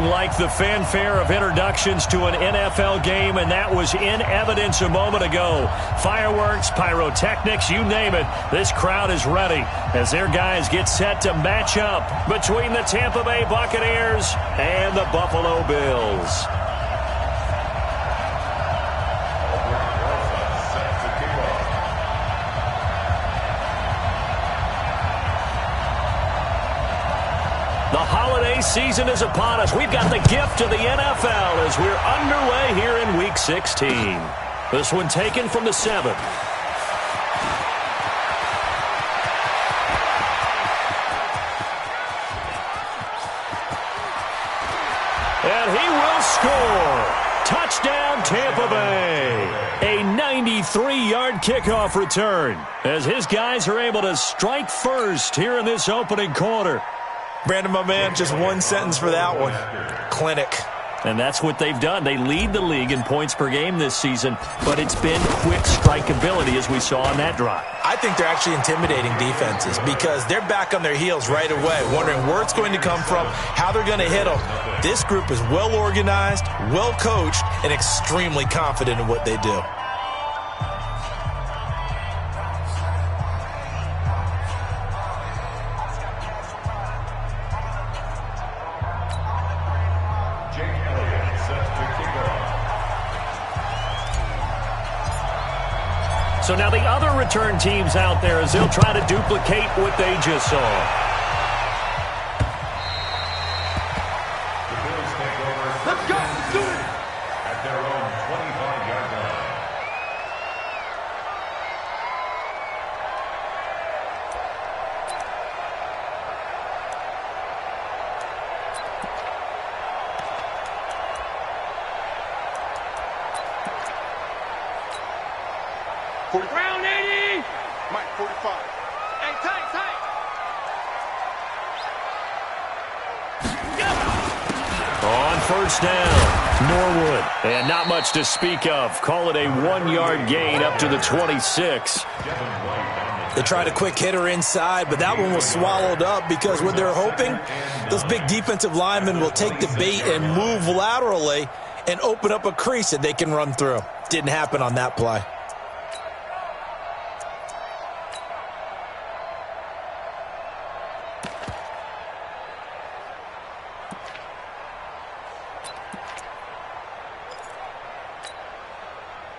Nothing like the fanfare of introductions to an NFL game, and that was in evidence a moment ago. Fireworks, pyrotechnics, you name it. This crowd is ready as their guys get set to match up between the Tampa Bay Buccaneers and the Buffalo Bills. The holiday season is upon us. We've got the gift of the NFL as we're underway here in Week 16. This one taken from the 7th. And he will score. Touchdown, Tampa Bay. A 93-yard kickoff return as his guys are able to strike first here in this opening quarter. Brandon, my man, just one sentence for that one. Clinic. And that's what they've done. They lead the league in points per game this season, but it's been quick strikeability as we saw on that drive. I think they're actually intimidating defenses because they're back on their heels right away, wondering where it's going to come from, how they're going to hit them. This group is well organized, well coached, and extremely confident in what they do. So now the other return teams out there as they'll try to duplicate what they just saw. The Bills take over. Let's go. Do it. At their own 25-yard line. Round 80. Mike, 45. Hey, tight. On first down, Norwood. And not much to speak of. Call it a 1-yard gain up to the 26. They tried a quick hitter inside, but that one was swallowed up because what they're hoping, those big defensive linemen will take the bait and move laterally and open up a crease that they can run through. Didn't happen on that play.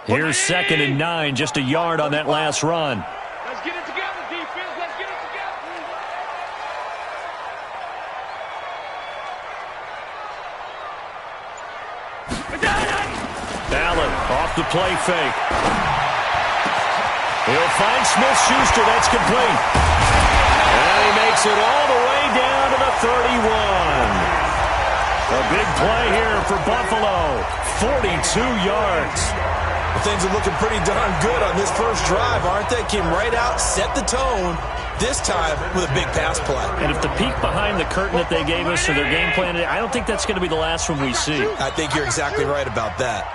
Here's 2nd and 9, just a yard on that last run. Let's get it together, defense. Let's get it together. Allen off the play fake. He'll find Smith-Schuster. That's complete. And he makes it all the way down to the 31. A big play here for Buffalo. 42 yards. Well, things are looking pretty darn good on this first drive, aren't they? Came right out, set the tone, this time with a big pass play. And if the peek behind the curtain that they gave us or their game plan, I don't think that's going to be the last one we see. I think you're exactly right about that.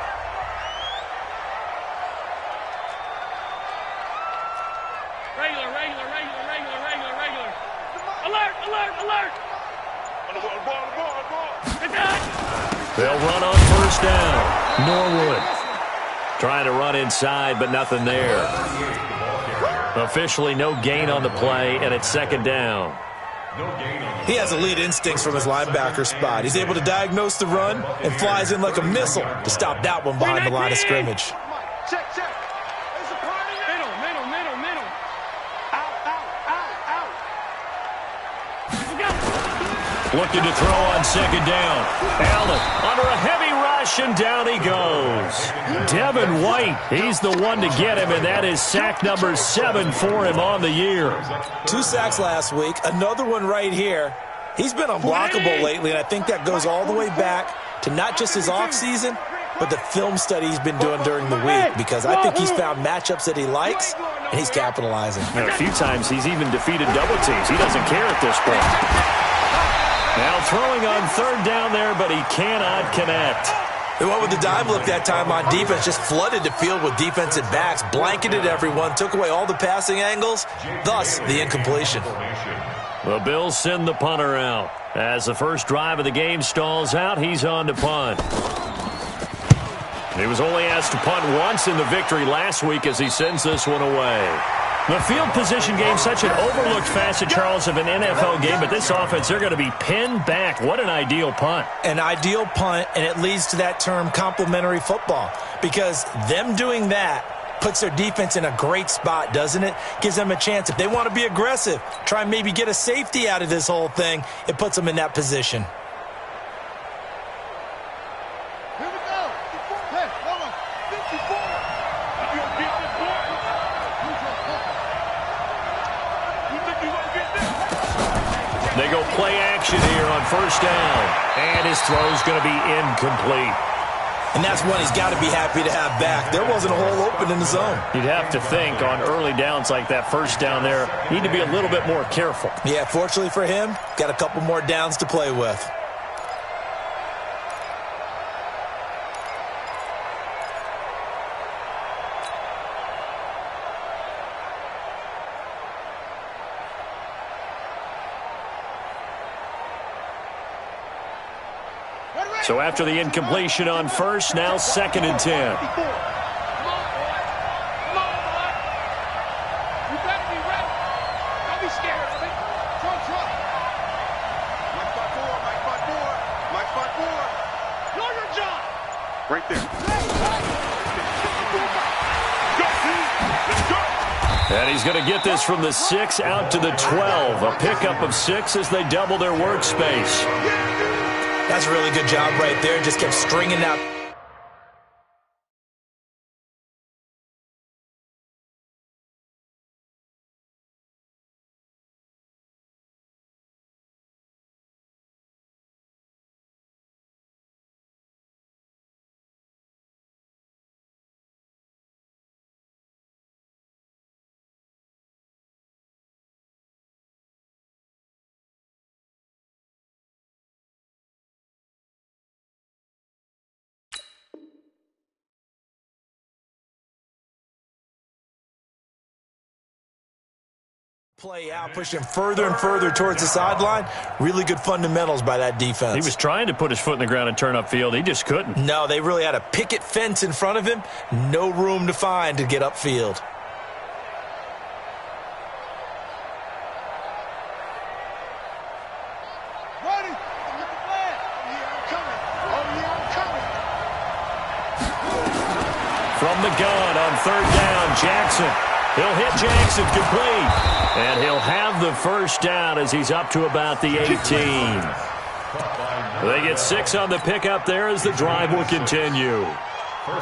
Regular. Alert. They'll run on first down. Norwood trying to run inside, but nothing there. Officially no gain on the play, and it's 2nd down. He has elite instincts from his linebacker spot. He's able to diagnose the run and flies in like a missile to stop that one behind the line of scrimmage. Check. There's a party. Middle. Out. Looking to throw on 2nd down. Allen under a heavy rush, and down he goes. Devin White, he's the one to get him, and that is sack number 7 for him on the year. 2 sacks last week, another one right here. He's been unblockable lately, and I think that goes all the way back to not just his offseason, but the film study he's been doing during the week, because I think he's found matchups that he likes, and he's capitalizing. And a few times he's even defeated double teams. He doesn't care at this point. Now throwing on 3rd down there, but he cannot connect. They went with the dime look that time on defense, just flooded the field with defensive backs, blanketed everyone, took away all the passing angles, thus the incompletion. The Bills send the punter out. As the first drive of the game stalls out, he's on to punt. He was only asked to punt once in the victory last week as he sends this one away. The field position game, such an overlooked facet, Charles, of an NFL game, but this offense, they're going to be pinned back. What an ideal punt. An ideal punt, and it leads to that term complementary football, because them doing that puts their defense in a great spot, doesn't it? Gives them a chance. If they want to be aggressive, try and maybe get a safety out of this whole thing, it puts them in that position. They go play action here on first down. And his throw's going to be incomplete. And that's one he's got to be happy to have back. There wasn't a hole open in the zone. You'd have to think on early downs like that first down there, need to be a little bit more careful. Yeah, fortunately for him, got a couple more downs to play with. So after the incompletion on first, now 2nd and 10. Come on, boy. Come on, boy. You better be ready. Don't be scared of it. Try. Mike 5-4, Mike 5-4, Mike 5-4. Know your job. Right there. And he's going to get this from the 6 out to the 12. A pickup of 6 as they double their workspace. That's a really good job right there. Just kept stringing out. Play out, pushing further and further towards the sideline. Really good fundamentals by that defense. He was trying to put his foot in the ground and turn upfield. He just couldn't. No, they really had a picket fence in front of him. No room to find to get upfield. Ready? Look at the flag. Oh, yeah, I'm coming. Oh, yeah, I'm coming. From the gun on 3rd down, Jackson. He'll hit Jackson complete. And he'll have the first down as he's up to about the 18. They get 6 on the pickup there as the drive will continue.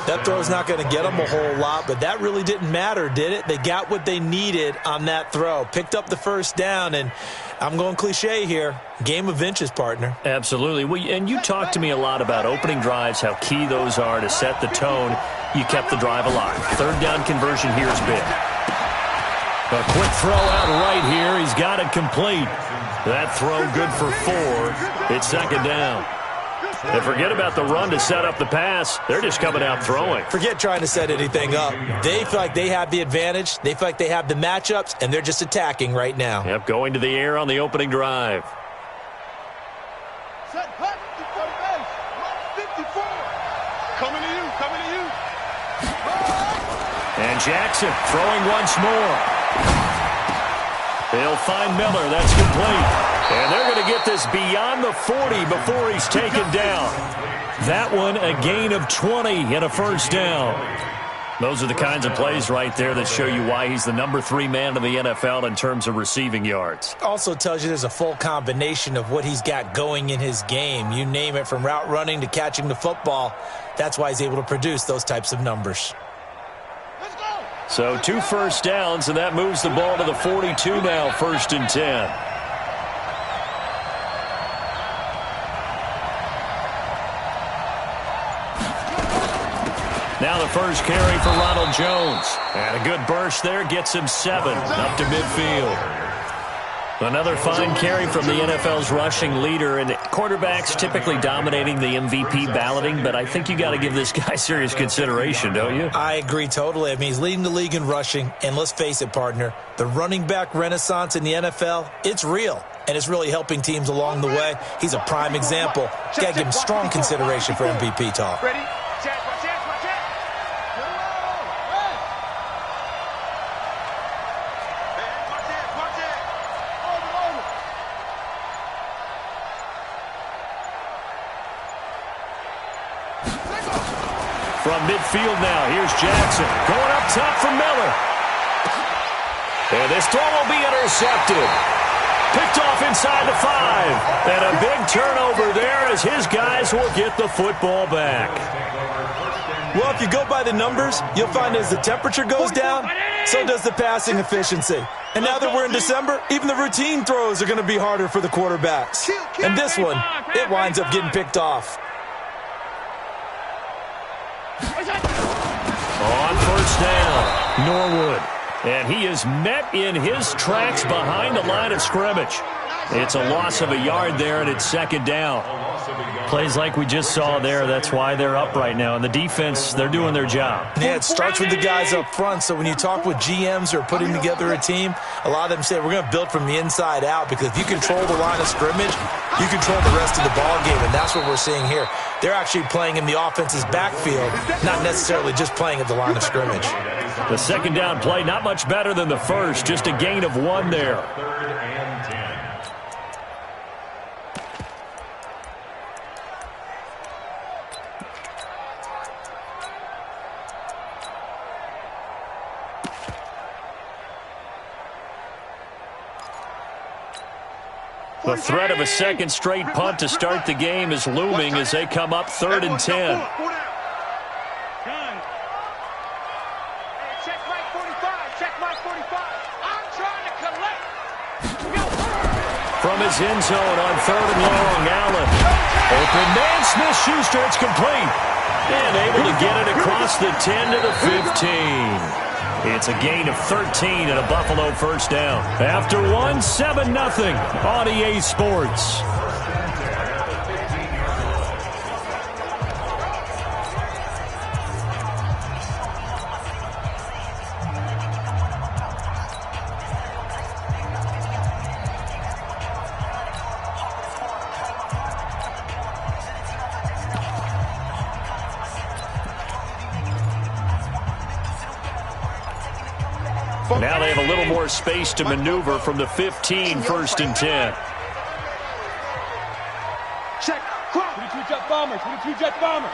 That throw's not going to get them a whole lot, but that really didn't matter, did it? They got what they needed on that throw. Picked up the first down, and I'm going cliche here. Game of inches, partner. Absolutely. And you talked to me a lot about opening drives, how key those are to set the tone. You kept the drive alive. 3rd down conversion here is big. A quick throw out right here. He's got it complete. That throw good for 4. It's 2nd down. And forget about the run to set up the pass. They're just coming out throwing. Forget trying to set anything up. They feel like they have the advantage. They feel like they have the matchups, and they're just attacking right now. Yep, going to the air on the opening drive. Set hut. Before the base. 54. Coming to you. Coming to you. And Jackson throwing once more. They'll find Miller. That's complete. And they're going to get this beyond the 40 before he's taken down. That one, a gain of 20 and a first down. Those are the kinds of plays right there that show you why he's the number 3 man in the NFL in terms of receiving yards. Also tells you there's a full combination of what he's got going in his game. You name it, from route running to catching the football. That's why he's able to produce those types of numbers. So 2 first downs, and that moves the ball to the 42 now, 1st and 10. Now the first carry for Ronald Jones. And a good burst there gets him 7 up to midfield. Another fine carry from the NFL's rushing leader, and quarterbacks typically dominating the MVP balloting, but I think you got to give this guy serious consideration, don't you? I agree totally. I mean, he's leading the league in rushing, and let's face it, partner, the running back renaissance in the NFL, it's real, and it's really helping teams along the way. He's a prime example. Got to give him strong consideration for MVP talk. Ready? From midfield now, here's Jackson. Going up top for Miller. And this throw will be intercepted. Picked off inside the 5. And a big turnover there as his guys will get the football back. Well, if you go by the numbers, you'll find as the temperature goes down, so does the passing efficiency. And now that we're in December, even the routine throws are going to be harder for the quarterbacks. And this one, it winds up getting picked off. On first down, Norwood. And he is met in his tracks behind the line of scrimmage. It's a loss of a yard there, and it's second down. Plays like we just saw there, that's why they're up right now. And the defense, they're doing their job. Yeah, it starts with the guys up front. So when you talk with GMs who are putting together a team, a lot of them say we're going to build from the inside out, because if you control the line of scrimmage, you control the rest of the ball game, and that's what we're seeing here. They're actually playing in the offense's backfield, not necessarily just playing at the line of scrimmage. The second down play, not much better than the first, just a gain of 1 there. The threat of a second straight punt to start the game is looming as they come up 3rd and 10. Check Mike 45. Check Mike 45. I'm trying to collect. From his end zone on 3rd and long, Allen. Open man, Smith-Schuster, it's complete. And able to get it across the 10 to the 15. It's a gain of 13 and a Buffalo first down. After 1, 7-0 on EA Sports. Now they have a little more space to maneuver from the 15, 1st and 10. Check. 22 Jet Bombers. 22 Jet Bombers.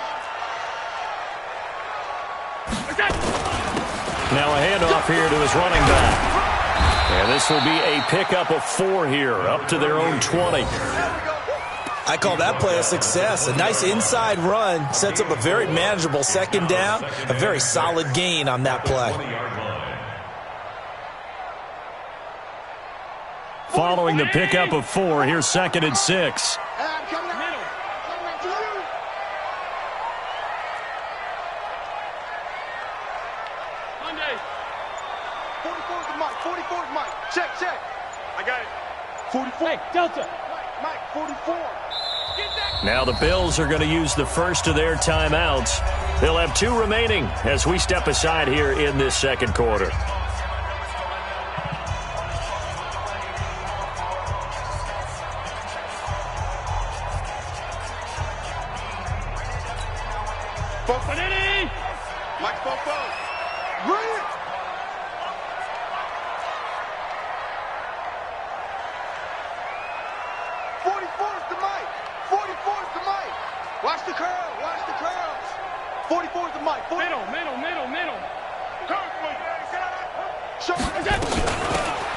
Now a handoff here to his running back. And this will be a pickup of 4 here, up to their own 20. I call that play a success. A nice inside run sets up a very manageable second down, a very solid gain on that play. Following the pickup of 4, here's 2nd and 6. Monday. 44 to Mike. 44 to Mike. Check. I got it. 44. Hey, Delta. Mike, 44. Now the Bills are going to use the first of their timeouts. They'll have 2 remaining as we step aside here in this second quarter. Mike, Bring it. 44's to Mike. 44's to Mike. Watch the curl. Watch the curls. 44's to Mike. Middle.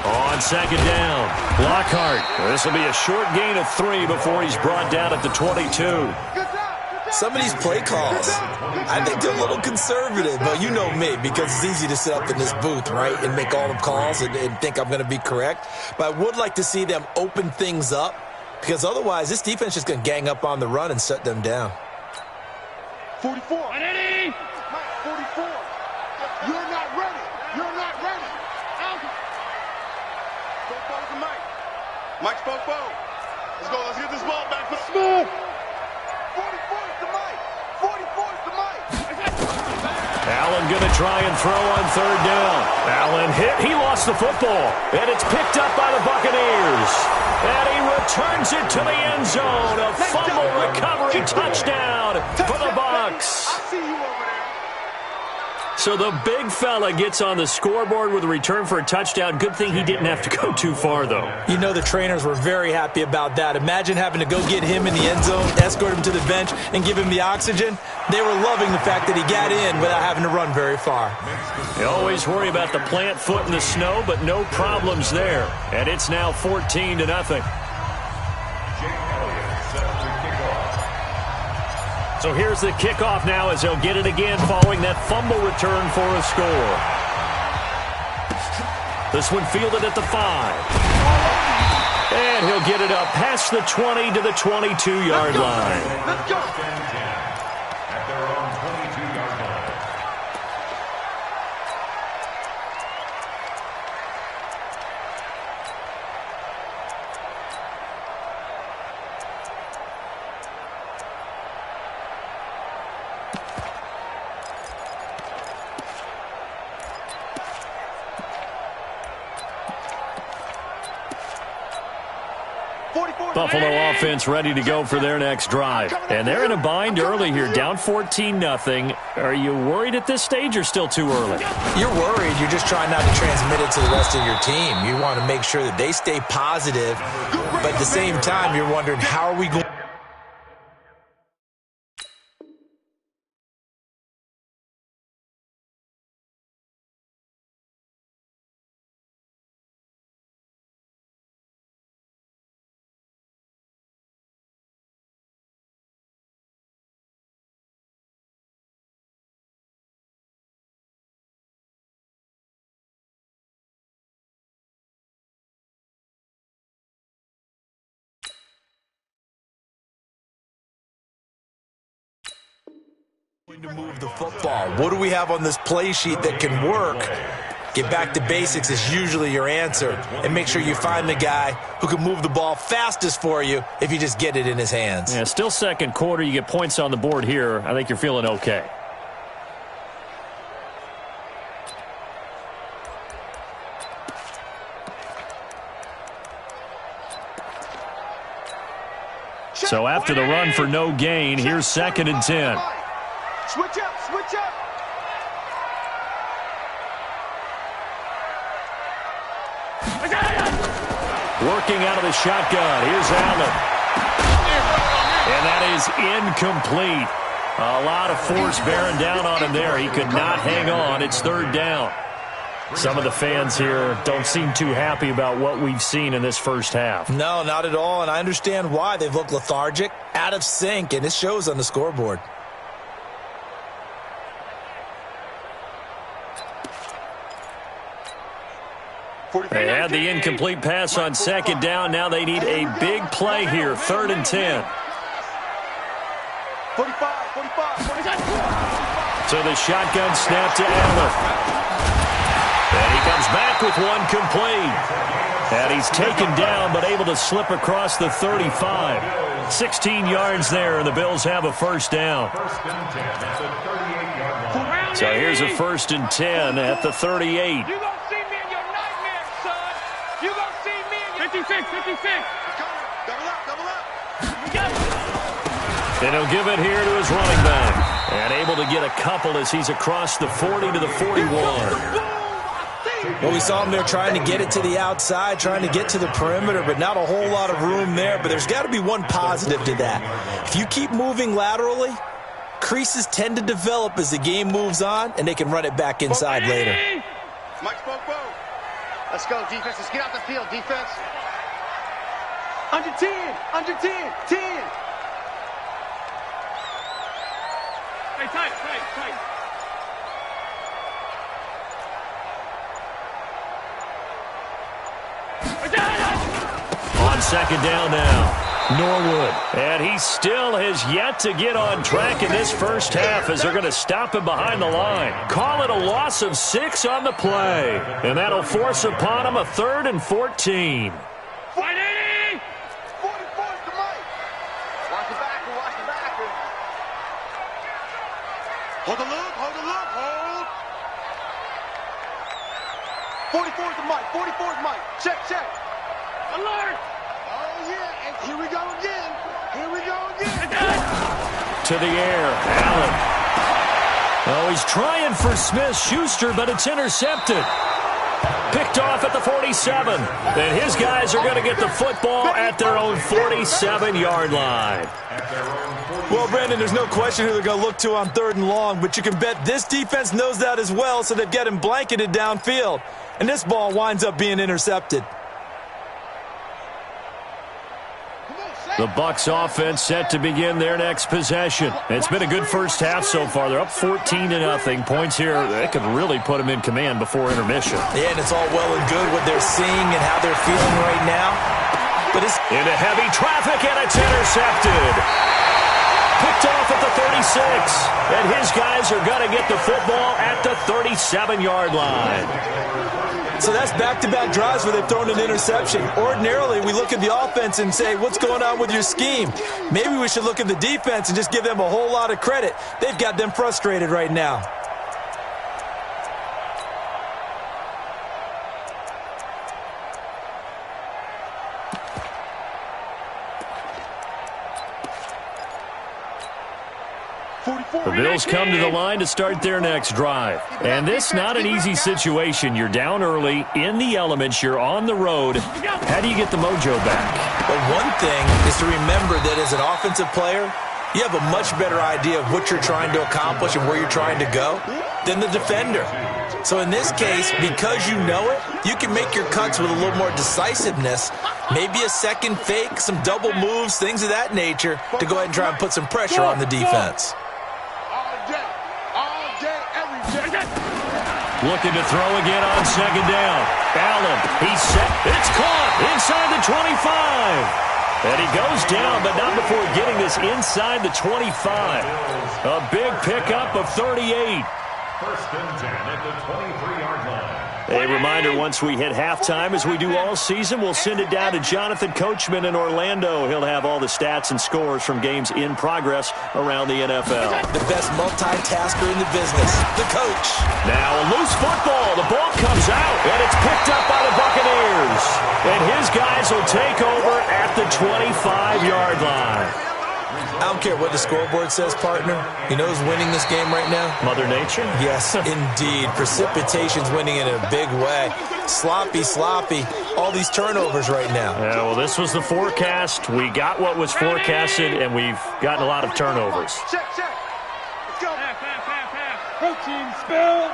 On second down, Lockhart. This will be a short gain of 3 before he's brought down at the 22. Some of these play calls, I think they're a little conservative, but you know me, because it's easy to sit up in this booth, right, and make all the calls and think I'm going to be correct. But I would like to see them open things up, because otherwise this defense is going to gang up on the run and shut them down. 44. Mike, 44. You're not ready. Go forward to Mike. Mike Spopo. Let's go. Let's get this ball back. Smooth. 44 is the Mike. 44 is the Mike. Allen going to try and throw on third down. Allen hit. He lost the football. And it's picked up by the Buccaneers. And he returns it to the end zone. A fumble recovery touchdown for the Bucs. I see you over there. So the big fella gets on the scoreboard with a return for a touchdown. Good thing he didn't have to go too far, though. You know the trainers were very happy about that. Imagine having to go get him in the end zone, escort him to the bench, and give him the oxygen. They were loving the fact that he got in without having to run very far. You always worry about the plant foot in the snow, but no problems there. And it's now 14-0. So here's the kickoff now as he'll get it again following that fumble return for a score. This one fielded at the 5. And he'll get it up past the 20 to the 22-yard line. Let's go. At their own 22-yard line. Buffalo offense ready to go for their next drive. And they're in a bind early here, down 14-0. Are you worried at this stage or still too early? You're worried. You're just trying not to transmit it to the rest of your team. You want to make sure that they stay positive, but at the same time, you're wondering, how are we going? To move the football. What do we have on this play sheet that can work? Get back to basics is usually your answer. And make sure you find the guy who can move the ball fastest for you if you just get it in his hands. Yeah, still second quarter. You get points on the board here. I think you're feeling okay. So after the run for no gain, here's 2nd and 10. Switch up, switch up. Working out of the shotgun. Here's Allen. And that is incomplete. A lot of force bearing down on him there. He could not hang on. It's 3rd down. Some of the fans here don't seem too happy about what we've seen in this first half. No, not at all, and I understand why. They've looked lethargic, out of sync, and it shows on the scoreboard. They had the incomplete pass on 2nd down. Now they need a big play here, 3rd and 10. 45. So the shotgun snap to Allen. And he comes back with one complete. And he's taken down but able to slip across the 35. 16 yards there, and the Bills have a 1st down. So here's a 1st and 10 at the 38. You gonna see me in your 56. Double up. And he'll give it here to his running back. And able to get a couple as he's across the 40 to the 41. Well, we saw him there trying to get it to the outside, trying to get to the perimeter, but not a whole lot of room there. But there's got to be one positive to that. If you keep moving laterally, creases tend to develop as the game moves on, and they can run it back inside later. Mike Spopo. Let's go, defense. Let's get out the field, defense. Under 10. 10. Hey, tight. On 2nd down now, Norwood. And he still has yet to get on track in this first half as they're going to stop him behind the line. Call it a loss of 6 on the play. And that'll force upon him a 3rd and 14. Hold the look, hold the look, hold. 44 is the mic, 44 is mic. Check, check. Alert! Oh, yeah, and here we go again. Here we go again. To the air, Allen. Oh, he's trying for Smith-Schuster, but it's intercepted. Picked off at the 47. And his guys are going to get the football at their own 47-yard line. Well, Brandon, there's no question who they're going to look to on 3rd and long, but you can bet this defense knows that as well, so they've got him blanketed downfield. And this ball winds up being intercepted. The Bucs offense set to begin their next possession. It's been a good first half so far. They're up 14-0. Points here, they could really put them in command before intermission. Yeah, and it's all well and good what they're seeing and how they're feeling right now. But it's into heavy traffic, and it's intercepted. Picked off at the 36. And his guys are going to get the football at the 37-yard line. So that's back-to-back drives where they've thrown an interception. Ordinarily, we look at the offense and say, what's going on with your scheme? Maybe we should look at the defense and just give them a whole lot of credit. They've got them frustrated right now. The Bills come to the line to start their next drive. And this not an easy situation. You're down early, in the elements, you're on the road. How do you get the mojo back? But one thing is to remember that as an offensive player, you have a much better idea of what you're trying to accomplish and where you're trying to go than the defender. So in this case, because you know it, you can make your cuts with a little more decisiveness, maybe a second fake, some double moves, things of that nature, to go ahead and try and put some pressure on the defense. Looking to throw again on second down. Allen, he's set. It's caught inside the 25. And he goes down, but not before getting this inside the 25. A big pickup of 38. First and 10 at the 23-yard line. A reminder, once we hit halftime, as we do all season, we'll send it down to Jonathan Coachman in Orlando. He'll have all the stats and scores from games in progress around the NFL. The best multitasker in the business, the coach. Now a loose football. The ball comes out, and it's picked up by the Buccaneers. And his guys will take over at the 25-yard line. I don't care what the scoreboard says, partner. You know who's winning this game right now? Mother Nature? Yes, indeed. Precipitation's winning in a big way. Sloppy, all these turnovers right now. Yeah, well, this was the forecast. We got what was forecasted, and we've gotten a lot of turnovers. Check. Let's go. Pass. Protein spill.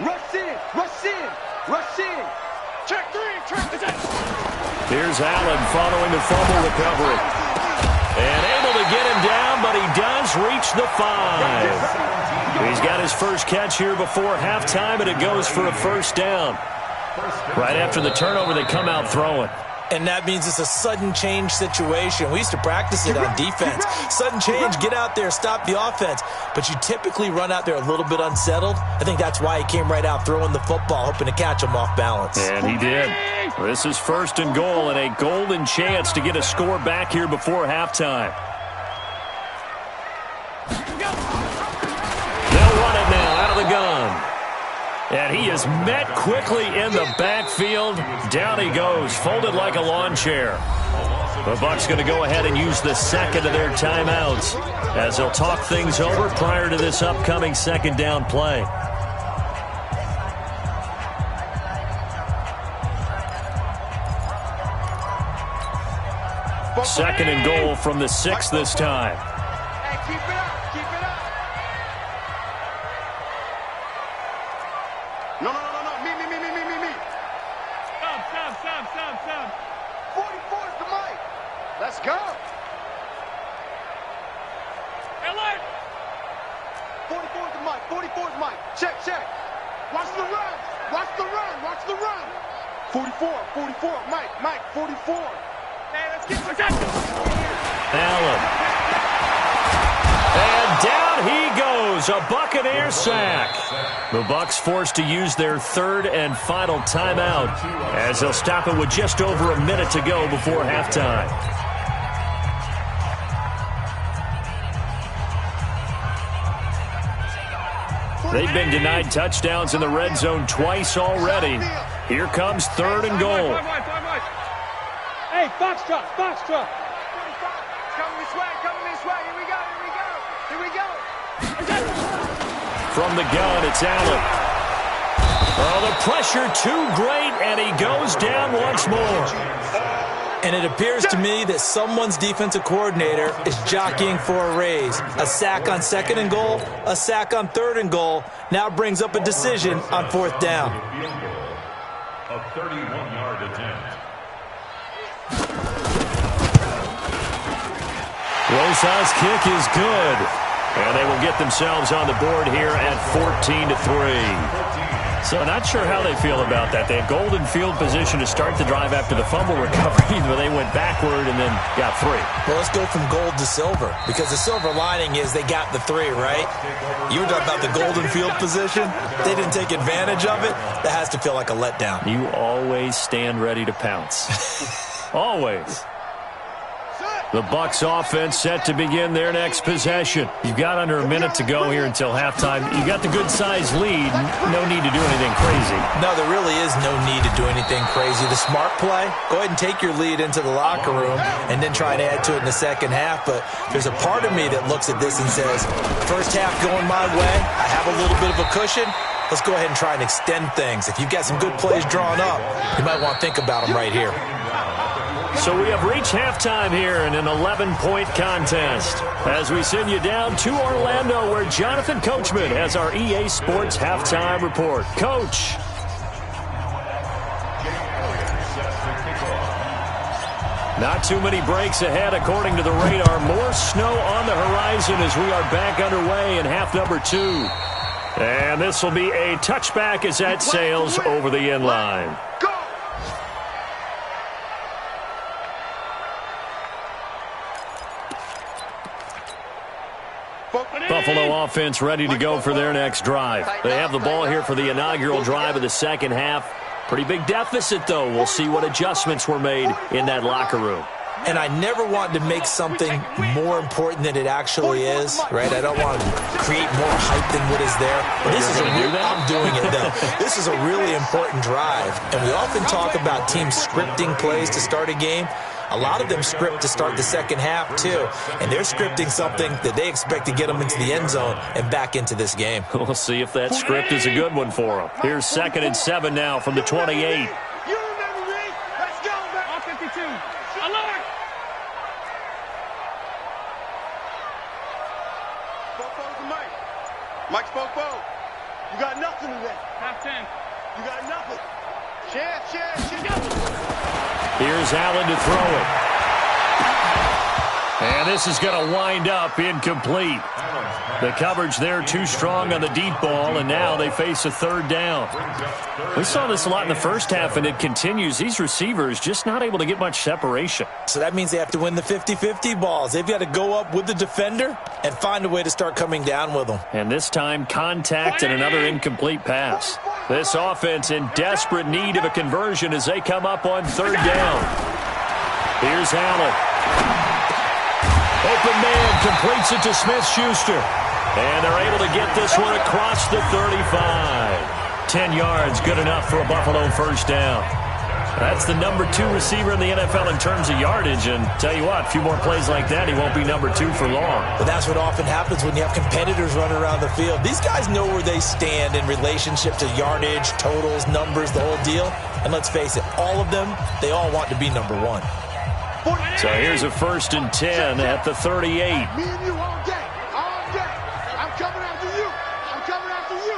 Rush in. Check 3. Here's Allen following the fumble recovery. And able to get him down, but he does reach the 5. He's got his first catch here before halftime, and it goes for a first down. Right after the turnover, they come out throwing. And that means it's a sudden change situation. We used to practice it on defense. Sudden change, get out there, stop the offense. But you typically run out there a little bit unsettled. I think that's why he came right out throwing the football, hoping to catch him off balance. And he did. This is first and goal, and a golden chance to get a score back here before halftime. They'll run it now out of the gun. And he is met quickly in the backfield. Down he goes, folded like a lawn chair. The Bucs going to go ahead and use the second of their timeouts as they'll talk things over prior to this upcoming second down play. Second and goal from the 6 this time. Hey, keep it up. No. Me. Stop. 44 is the mic. Let's go. Alert. 44 is the mic. 44 is mic. Check. Watch the run. 44. Mike, 44. Hey, let's get protected. Allen. And down he goes. A Buccaneer sack. The Bucs forced to use their third and final timeout as they'll stop it with just over a minute to go before halftime. They've been denied touchdowns in the red zone twice already. Here comes 3rd and goal. Hey, foxtrot, foxtrot. Coming this way, here we go, here we go. From the gun, it's Allen. Oh, the pressure too great, and he goes down once more. And it appears to me that someone's defensive coordinator is jockeying for a raise. A sack on 2nd and goal, a sack on 3rd and goal, now brings up a decision on 4th down. A 31-yard attempt. Rosa's kick is good. And they will get themselves on the board here at 14-3. So not sure how they feel about that. They had golden field position to start the drive after the fumble recovery, but they went backward and then got 3. Well, let's go from gold to silver, because the silver lining is they got the 3, right? You were talking about the golden field position. They didn't take advantage of it. That has to feel like a letdown. You always stand ready to pounce. Always. The Bucs offense set to begin their next possession. You've got under a minute to go here until halftime. You got the good-sized lead. No need to do anything crazy. No, there really is no need to do anything crazy. The smart play, go ahead and take your lead into the locker room and then try and add to it in the second half. But there's a part of me that looks at this and says, first half going my way, I have a little bit of a cushion. Let's go ahead and try and extend things. If you've got some good plays drawn up, you might want to think about them right here. So we have reached halftime here in an 11-point contest as we send you down to Orlando, where Jonathan Coachman has our EA Sports halftime report. Coach. Not too many breaks ahead according to the radar. More snow on the horizon as we are back underway in half number 2. And this will be a touchback as that sails over the end line. Buffalo offense ready to go for their next drive. They have the ball here for the inaugural drive of the second half. Pretty big deficit, though. We'll see what adjustments were made in that locker room. And I never want to make something more important than it actually is, right? I don't want to create more hype than what is there. But this is I'm doing it, though. This is a really important drive. And we often talk about teams scripting plays to start a game. A lot of them script to start the second half, too. And they're scripting something that they expect to get them into the end zone and back into this game. We'll see if that script is a good one for them. Here's 2nd and 7 now from the 28. You remember me? Let's go, man. All 52. Alert! Spoke to Mike. Mike spoke. You got nothing today. Half 10. You got nothing. Share. Here's Allen to throw it. And this is going to wind up incomplete. The coverage there too strong on the deep ball, and now they face a 3rd down. We saw this a lot in the first half, and it continues. These receivers just not able to get much separation. So that means they have to win the 50-50 balls. They've got to go up with the defender and find a way to start coming down with them. And this time, contact and another incomplete pass. This offense in desperate need of a conversion as they come up on 3rd down. Here's Allen. Open man completes it to Smith-Schuster. And they're able to get this one across the 35. 10 yards, good enough for a Buffalo first down. That's the number 2 receiver in the NFL in terms of yardage. And tell you what, a few more plays like that, he won't be number 2 for long. But that's what often happens when you have competitors running around the field. These guys know where they stand in relationship to yardage, totals, numbers, the whole deal. And let's face it, all of them, they all want to be number 1. So here's a 1st and 10 at the 38. Me and you all day. All day. I'm coming after you. I'm coming after you.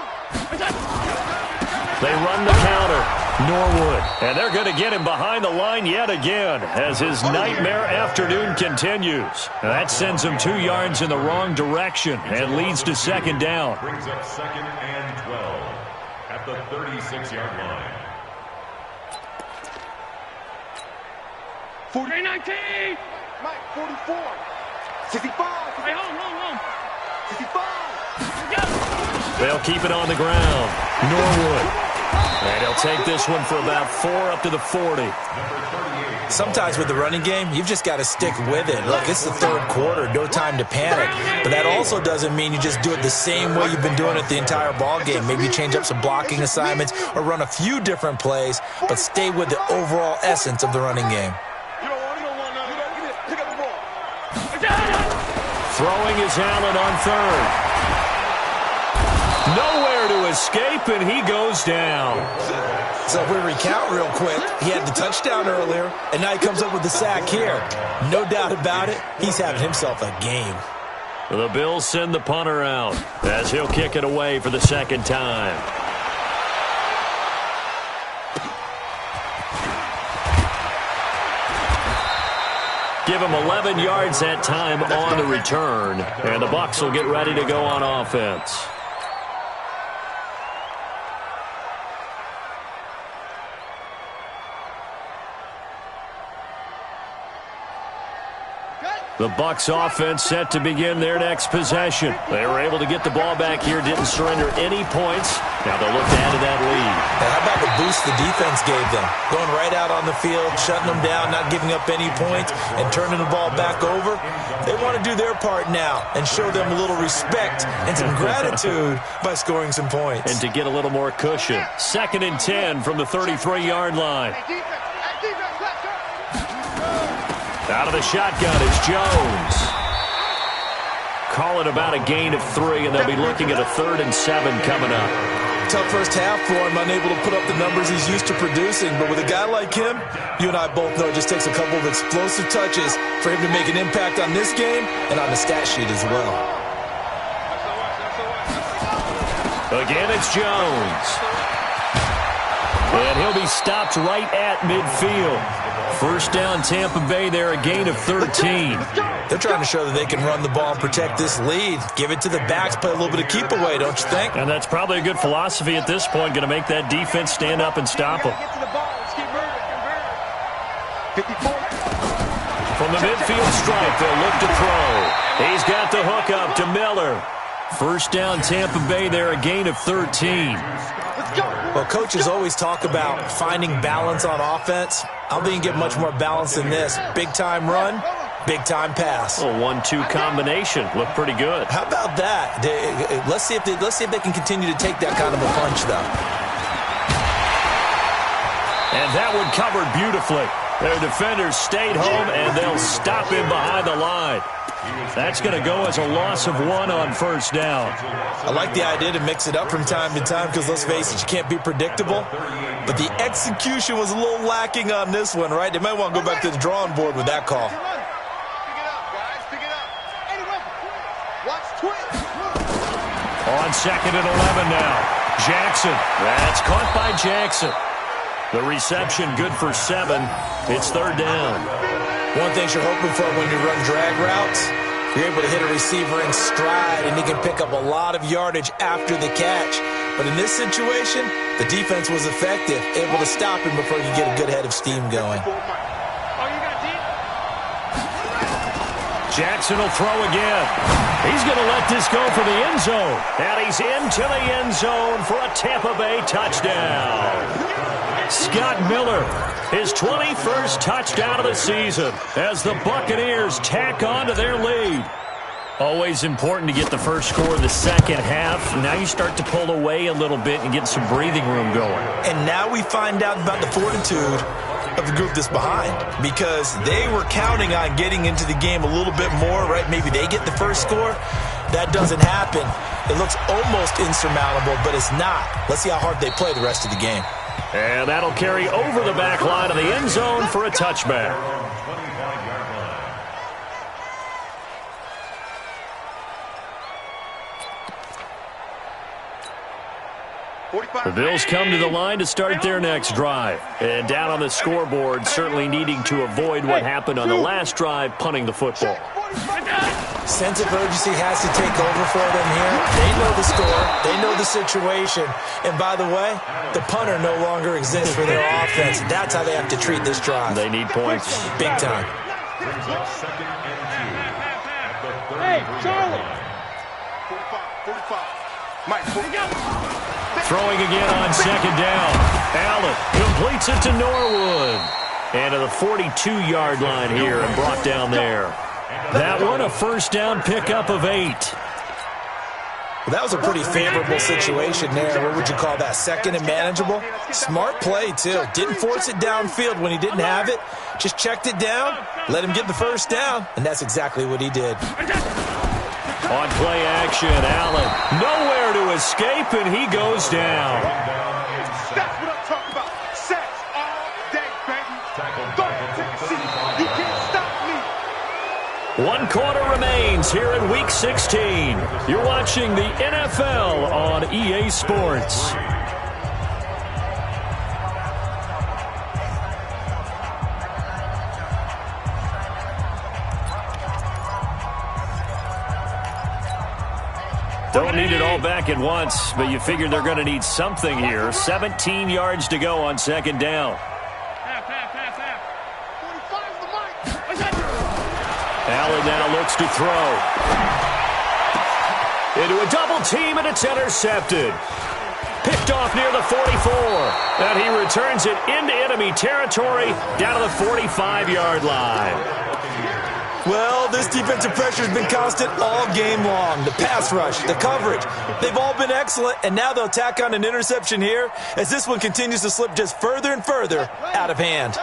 They run the counter. Norwood. And they're going to get him behind the line yet again as his nightmare afternoon continues. And that sends him 2 yards in the wrong direction and leads to 2nd down. Brings up 2nd and 12 at the 36-yard line. 19. Mike, 44. 65. Hey, home. 65. They'll keep it on the ground. Norwood. And he'll take this one for about 4 up to the 40. Sometimes with the running game, you've just got to stick with it. Look, it's the third quarter, no time to panic. But that also doesn't mean you just do it the same way you've been doing it the entire ball game. Maybe you change up some blocking assignments or run a few different plays, but stay with the overall essence of the running game. Throwing is Allen on third. Nowhere to escape, and he goes down. So if we recount real quick, he had the touchdown earlier, and now he comes up with the sack here. No doubt about it, he's having himself a game. The Bills send the punter out as he'll kick it away for the second time. Give him 11 yards that time on the return, and the Bucs will get ready to go on offense. The Bucs offense set to begin their next possession. They were able to get the ball back here, didn't surrender any points. Now they'll look to add to that lead. And how about the boost the defense gave them? Going right out on the field, shutting them down, not giving up any points, and turning the ball back over. They want to do their part now and show them a little respect and some gratitude by scoring some points. And to get a little more cushion. 2nd and 10 from the 33-yard line. Out of the shotgun is Jones. Call it about a gain of 3, and they'll be looking at a 3rd and 7 coming up. Tough first half for him, unable to put up the numbers he's used to producing. But with a guy like him, you and I both know it just takes a couple of explosive touches for him to make an impact on this game and on the stat sheet as well. Again, it's Jones. And he'll be stopped right at midfield. First down, Tampa Bay there, a gain of 13. They're trying to show that they can run the ball and protect this lead. Give it to the backs, play a little bit of keep away, don't you think? And that's probably a good philosophy at this point, going to make that defense stand up and stop them. From the midfield stripe, they'll look to throw. He's got the hook up to Miller. First down, Tampa Bay there, a gain of 13. Well, coaches always talk about finding balance on offense. I don't think you get much more balance than this. Big-time run, big-time pass. A 1-2 combination. Looked pretty good. How about that? Let's see if they can continue to take that kind of a punch, though. And that one covered beautifully. Their defenders stayed home, and they'll stop him behind the line. That's going to go as a loss of 1 on first down. I like the idea to mix it up from time to time because, let's face it, you can't be predictable. But the execution was a little lacking on this one, right? They might want to go back to the drawing board with that call. Pick it up, guys. Pick it up. Anyway, watch twist. On 2nd and 11 now. Jackson. That's caught by Jackson. The reception good for 7. It's 3rd down. One thing you're hoping for when you run drag routes, you're able to hit a receiver in stride, and he can pick up a lot of yardage after the catch. But in this situation, the defense was effective, able to stop him before you get a good head of steam going. Jackson will throw again. He's going to let this go for the end zone. And he's into the end zone for a Tampa Bay touchdown. Scott Miller, his 21st touchdown of the season as the Buccaneers tack on to their lead. Always important to get the first score of the second half. Now you start to pull away a little bit and get some breathing room going. And now we find out about the fortitude of the group that's behind, because they were counting on getting into the game a little bit more, right? Maybe they get the first score. That doesn't happen. It looks almost insurmountable, but it's not. Let's see how hard they play the rest of the game. And that'll carry over the back line of the end zone for a touchback. The Bills come to the line to start their next drive. And down on the scoreboard, certainly needing to avoid what happened on the last drive, punting the football. Sense of urgency has to take over for them here. They know the score. They know the situation. And by the way, the punter no longer exists for their offense. That's how they have to treat this drive. They need points. Big time. Hey, Charlie. 45. Mike, 45. Throwing again on second down. Allen completes it to Norwood. And to the 42-yard line here and brought down there. That one a first down pickup of 8. Well, that was a pretty favorable situation there. What would you call that? Second and manageable? Smart play, too. Didn't force it downfield when he didn't have it. Just checked it down, let him get the first down, and that's exactly what he did. On play action, Allen nowhere to escape, and he goes down. That's what I'm talking about. Sacks all day, baby. Go ahead, take a seat. You can't stop me. 1 quarter remains here in Week 16. You're watching the NFL on EA Sports. Don't need it all back at once, but you figure they're going to need something here. 17 yards to go on second down. Allen now looks to throw. Into a double team, and it's intercepted. Picked off near the 44. And he returns it into enemy territory down to the 45-yard line. Well, this defensive pressure has been constant all game long. The pass rush, the coverage, they've all been excellent, and now they'll tack on an interception here as this one continues to slip just further and further out of hand.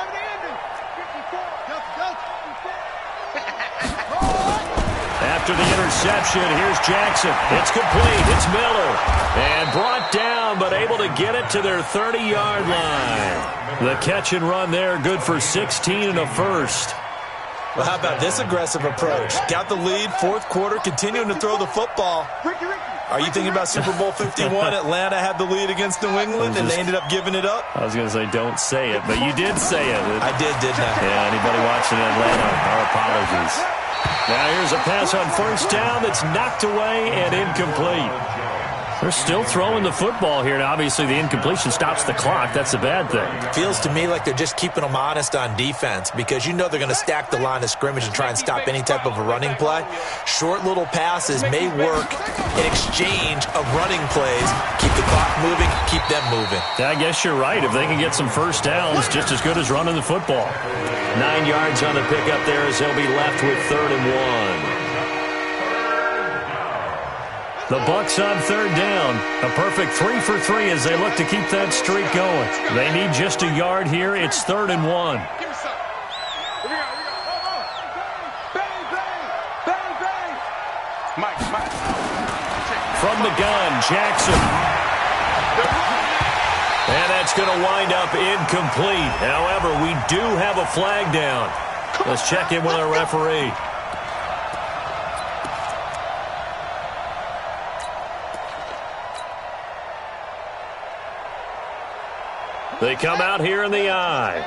After the interception, here's Jackson. It's complete. It's Miller. And brought down, but able to get it to their 30-yard line. The catch and run there, good for 16 and a first. Well, how about this aggressive approach? Got the lead, fourth quarter, continuing to throw the football. Are you thinking about Super Bowl 51? Atlanta had the lead against New England, and they ended up giving it up? I was going to say, don't say it, but you did say it. I did, didn't I? Yeah, anybody watching Atlanta, our apologies. Now here's a pass on first down that's knocked away and incomplete. They're still throwing the football here. Now, obviously, the incompletion stops the clock. That's a bad thing. Feels to me like they're just keeping them honest on defense because you know they're going to stack the line of scrimmage and try and stop any type of a running play. Short little passes may work in exchange of running plays. Keep the clock moving, keep them moving. I guess you're right. If they can get some first downs, just as good as running the football. 9 yards on the pickup there as they'll be left with 3rd and 1. The Bucs on 3rd down. A perfect 3 for 3 as they look to keep that streak going. They need just a yard here. It's 3rd and 1. From the gun, Jackson. And that's going to wind up incomplete. However, we do have a flag down. Let's check in with our referee. They come out here in the eye.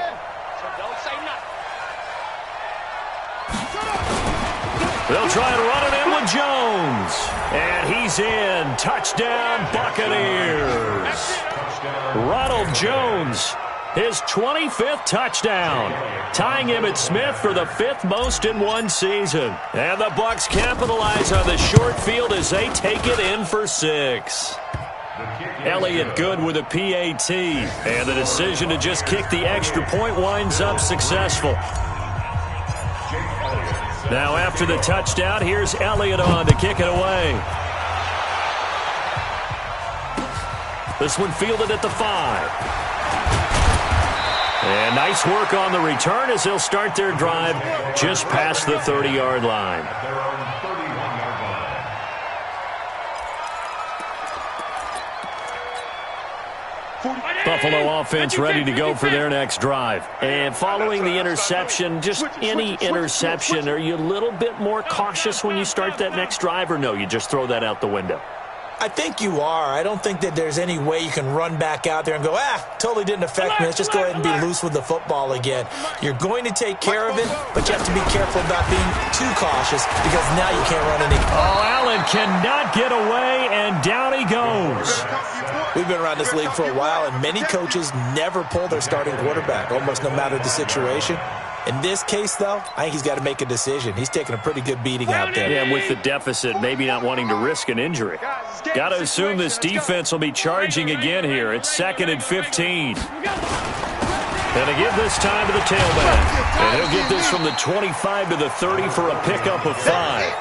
They'll try and run it in with Jones. And he's in. Touchdown, Buccaneers. Ronald Jones, his 25th touchdown, tying Emmitt Smith for the 5th most in one season. And the Bucs capitalize on the short field as they take it in for 6. Elliott good with a PAT, and the decision to just kick the extra point winds up successful. Now after the touchdown, here's Elliott on to kick it away. This one fielded at the 5. And nice work on the return as they'll start their drive just past the 30-yard line. Buffalo offense ready to go for their next drive. And following the interception, just any interception, are you a little bit more cautious when you start that next drive, or no, you just throw that out the window? I think you are. I don't think that there's any way you can run back out there and go, totally didn't affect me. Let's just go ahead and be loose with the football again. You're going to take care of it, but you have to be careful about being too cautious because now you can't run any. Oh, Allen cannot get away, and down he goes. We've been around this league for a while, and many coaches never pull their starting quarterback, almost no matter the situation. In this case, though, I think he's got to make a decision. He's taking a pretty good beating out there. Yeah, and with the deficit, maybe not wanting to risk an injury. Got to assume this defense will be charging again here. It's 2nd and 15. And they give this time to the tailback. And he'll get this from the 25 to the 30 for a pickup of 5.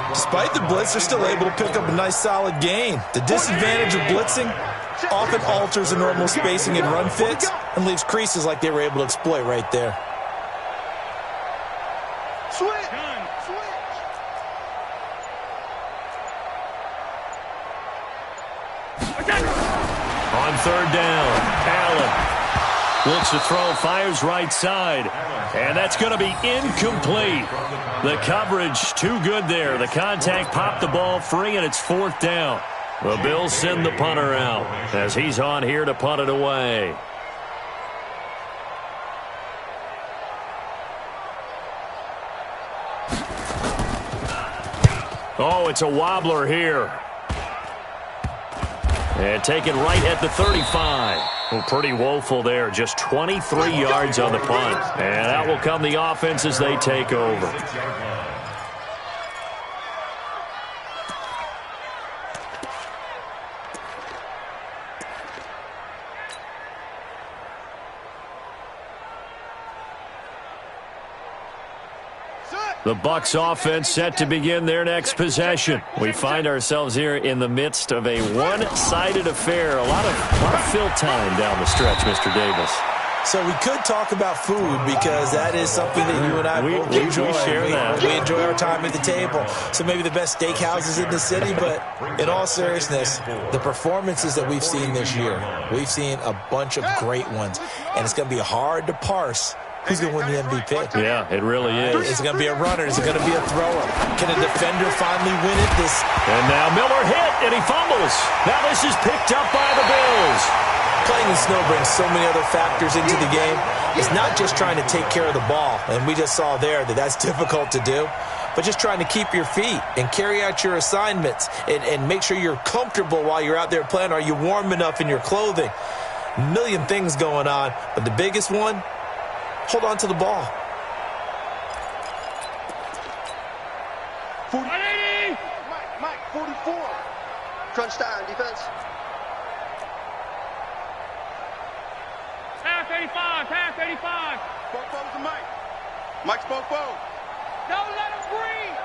Despite the blitz, they're still able to pick up a nice solid gain. The disadvantage of blitzing often alters the normal spacing and run fits and leaves creases like they were able to exploit right there. Switch. On 3rd down, Allen looks to throw, fires right side, and that's going to be incomplete. The coverage too good there. The contact popped the ball free, and it's 4th down. The Bills send the punter out as he's on here to punt it away. Oh, it's a wobbler here. And taken right at the 35. Well, pretty woeful there. Just 23 yards on the punt. And out will come the offense as they take over. The Bucs offense set to begin their next possession. We find ourselves here in the midst of a one-sided affair. A lot of fill time down the stretch, Mr. Davis. So we could talk about food because that is something that you and I both enjoy. We share that. We enjoy our time at the table. So maybe the best steakhouses in the city, but in all seriousness, the performances that we've seen this year, we've seen a bunch of great ones, and it's going to be hard to parse who's going to win the MVP. Yeah, it really is. Is it going to be a runner? Is it going to be a thrower? Can a defender finally win it? And now Miller hit, and he fumbles. Now this is picked up by the Bills. Playing in snow brings so many other factors into the game. It's not just trying to take care of the ball, and we just saw there that that's difficult to do, but just trying to keep your feet and carry out your assignments and make sure you're comfortable while you're out there playing. Are you warm enough in your clothing? A million things going on, but the biggest one, hold on to the ball. 40. Mike, 44. Crunch time, defense. Pass 85. Bofo's to Mike. Mike's Bofo. Don't let him breathe.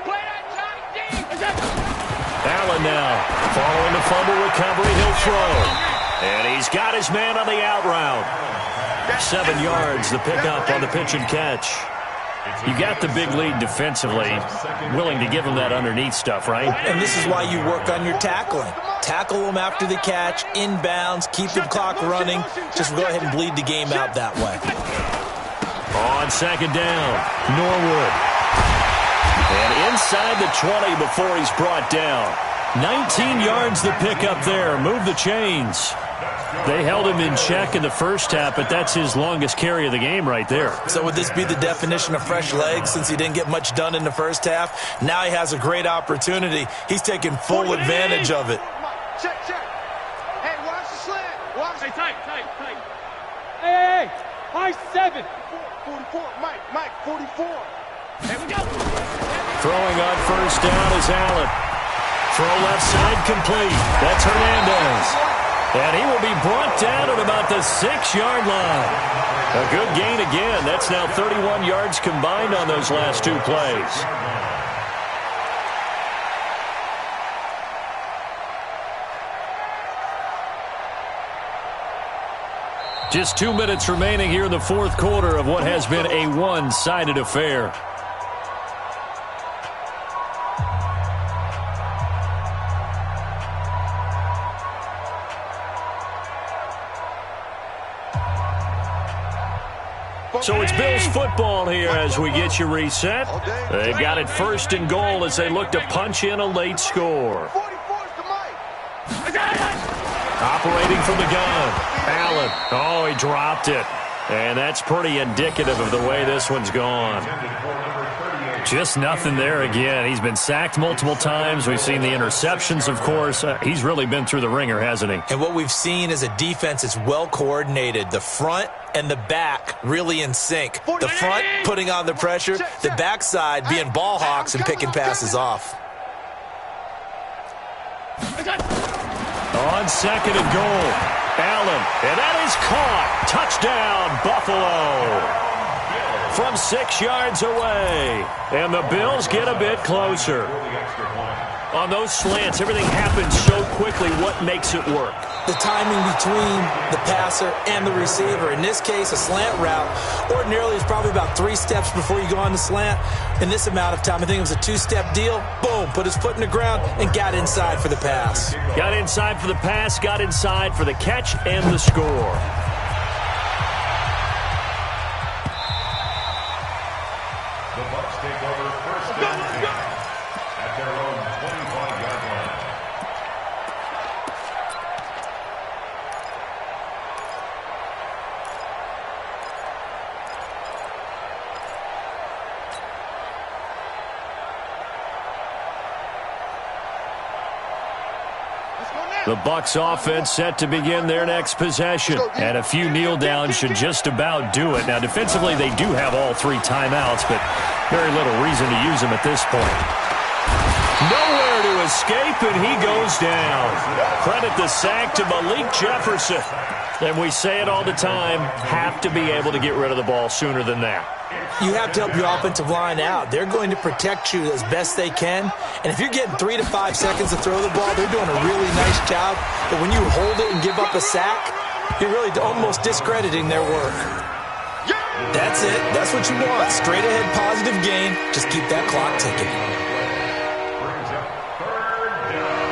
Play that tight deep. Allen now, following the fumble recovery, he'll throw. And he's got his man on the out route. 7 yards, the pickup on the pitch and catch. You got the big lead defensively, willing to give him that underneath stuff, right? And this is why you work on your tackling. Tackle them after the catch, inbounds, keep the clock running. Just go ahead and bleed the game out that way. On 2nd down, Norwood. And inside the 20 before he's brought down. 19 yards the pickup there. Move the chains. They held him in check in the first half, but that's his longest carry of the game right there. So would this be the definition of fresh legs since he didn't get much done in the first half? Now he has a great opportunity. He's taking full advantage of it. Check. Hey, watch the slant. Watch it. Tight. Hey. High 7. 44. Mike, 44. Here we go. Throwing on 1st down is Allen. Throw left side complete. That's Hernandez. And he will be brought down at about the 6-yard line. A good gain again. That's now 31 yards combined on those last 2 plays. Just 2 minutes remaining here in the 4th quarter of what has been a one-sided affair. So it's Bills football here as we get you reset. They've got it 1st and goal as they look to punch in a late score. 44's to Mike. Operating from the gun, Allen. Oh, he dropped it. And that's pretty indicative of the way this one's gone. Just nothing there again. He's been sacked multiple times. We've seen the interceptions, of course. He's really been through the ringer, hasn't he? And what we've seen is a defense that's well coordinated. The front and the back really in sync. The front putting on the pressure, the backside being ball hawks and picking passes off. On second and goal, Allen, and that is caught. Touchdown, Buffalo. From 6 yards away. And the Bills get a bit closer. On those slants, everything happens so quickly. What makes it work? The timing between the passer and the receiver. In this case, a slant route ordinarily is probably about 3 steps before you go on the slant. In this amount of time, I think it was a 2-step deal. Boom, put his foot in the ground and got inside for the pass. Got inside for the pass, got inside for the catch and the score. The Bucs take over first down at their own 25-yard line. The Bucs offense set to begin their next possession. And a few kneel downs should just about do it. Now, defensively, they do have all 3 timeouts, but very little reason to use them at this point. Nowhere to escape, and he goes down. Credit the sack to Malik Jefferson. And we say it all the time, have to be able to get rid of the ball sooner than that. You have to help your offensive line out. They're going to protect you as best they can. And if you're getting 3 to 5 seconds to throw the ball, they're doing a really nice job. But when you hold it and give up a sack, you're really almost discrediting their work. That's it. That's what you want. Straight ahead positive gain. Just keep that clock ticking. Brings up third down.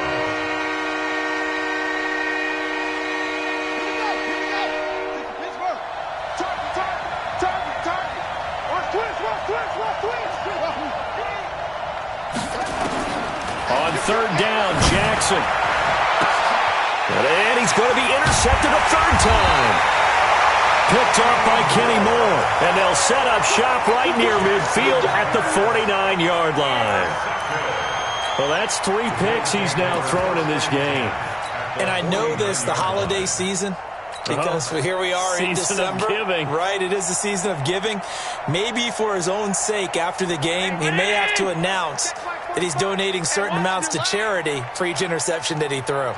On third down, Jackson. And he's going to be intercepted a third time. Picked up by Kenny Moore. And they'll set up shop right near midfield at the 49-yard line. Well, that's 3 picks he's now thrown in this game. And I know this, the holiday season, because here we are in December. Season of giving. Right, it is the season of giving. Maybe for his own sake after the game, he may have to announce that he's donating certain amounts to charity for each interception that he threw.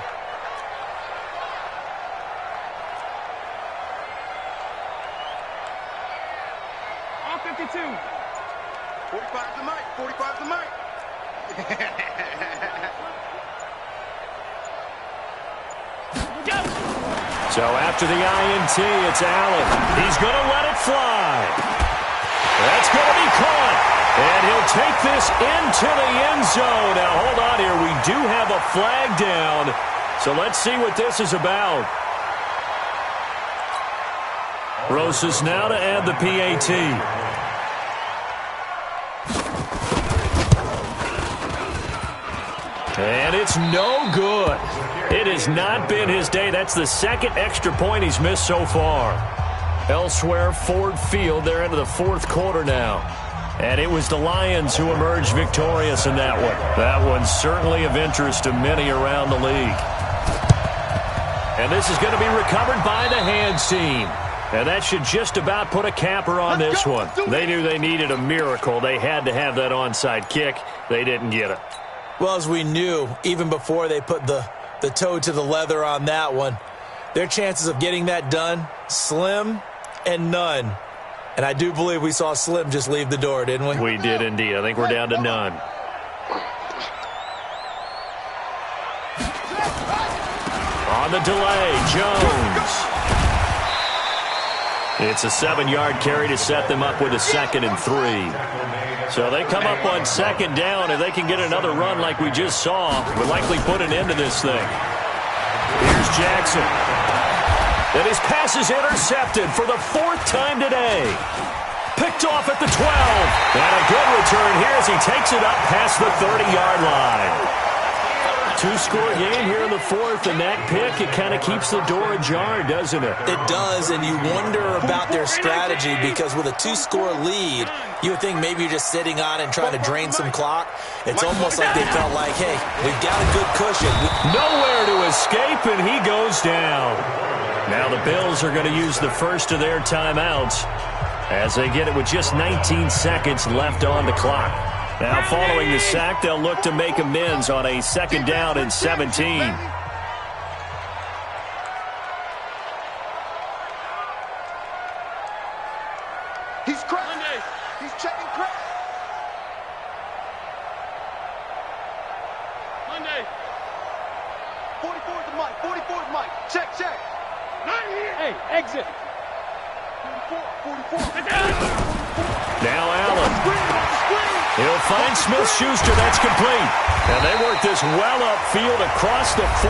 All 52. 45 to Mike. 45 to Mike. So after the INT, it's Allen. He's going to let it fly. That's going to be caught. And he'll take this into the end zone. Now, hold on here. We do have a flag down. So let's see what this is about. Rosas now to add the PAT. And it's no good. It has not been his day. That's the second extra point he's missed so far. Elsewhere, Ford Field, they're into the 4th quarter now. And it was the Lions who emerged victorious in that one. That one's certainly of interest to many around the league. And this is going to be recovered by the hands team. And that should just about put a capper on this one. They knew they needed a miracle. They had to have that onside kick. They didn't get it. Well, as we knew, even before they put the toe to the leather on that one, their chances of getting that done, slim and none. And I do believe we saw Slim just leave the door, didn't we? We did indeed. I think we're down to none. On the delay, Jones. It's a 7-yard carry to set them up with a 2nd and 3. So they come up on 2nd down. If they can get another run like we just saw, we'll likely put an end to this thing. Here's Jackson. And his pass is intercepted for the 4th time today. Picked off at the 12. And a good return here as he takes it up past the 30-yard line. Two-score game here in the fourth, and that pick, it kind of keeps the door ajar, doesn't it? It does, and you wonder about their strategy because with a two-score lead, you would think maybe you're just sitting on and trying to drain some clock. It's almost like they felt like, hey, we've got a good cushion. Nowhere to escape, and he goes down. Now the Bills are going to use the first of their timeouts as they get it with just 19 seconds left on the clock. Now, following the sack, they'll look to make amends on a 2nd down and 17. He's cracked. He's checking crack. Monday. 44 to Mike. 44 to Mike. Check. Not here. Hey, exit. 44. Now Allen. He'll find Smith-Schuster. That's complete. And they work this well upfield across the 45.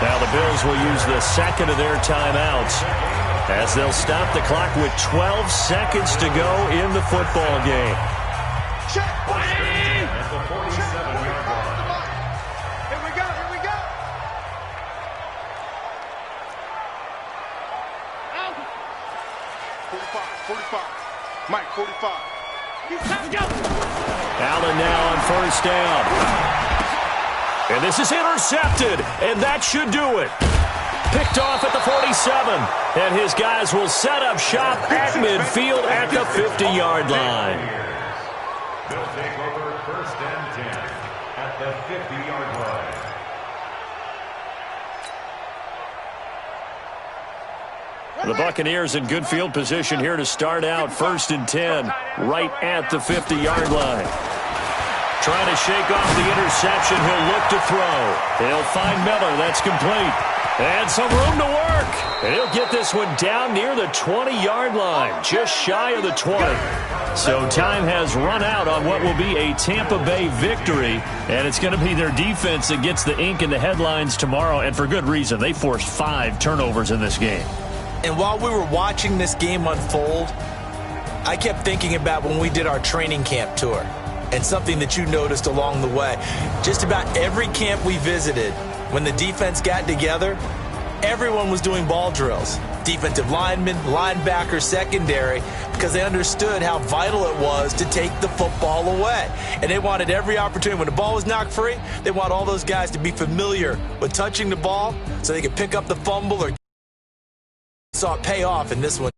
Now the Bills will use the second of their timeouts as they'll stop the clock with 12 seconds to go in the football game. Check. At the 47-yard line. Here we go. Out. 45. Mike, 45. Allen now on 1st down. And this is intercepted, and that should do it. Picked off at the 47, and his guys will set up shop at midfield at the 50-yard line. They'll take over 1st and 10 at the 50-yard line. The Buccaneers in good field position here to start out 1st and 10 right at the 50-yard line. Trying to shake off the interception. He'll look to throw. He'll find Miller. That's complete. And some room to work. And he'll get this one down near the 20-yard line, just shy of the 20. So time has run out on what will be a Tampa Bay victory, and it's going to be their defense that gets the ink in the headlines tomorrow, and for good reason. They forced 5 turnovers in this game. And while we were watching this game unfold, I kept thinking about when we did our training camp tour and something that you noticed along the way. Just about every camp we visited, when the defense got together, everyone was doing ball drills. Defensive linemen, linebackers, secondary, because they understood how vital it was to take the football away. And they wanted every opportunity. When the ball was knocked free, they want all those guys to be familiar with touching the ball so they could pick up the fumble or saw it pay off in this one.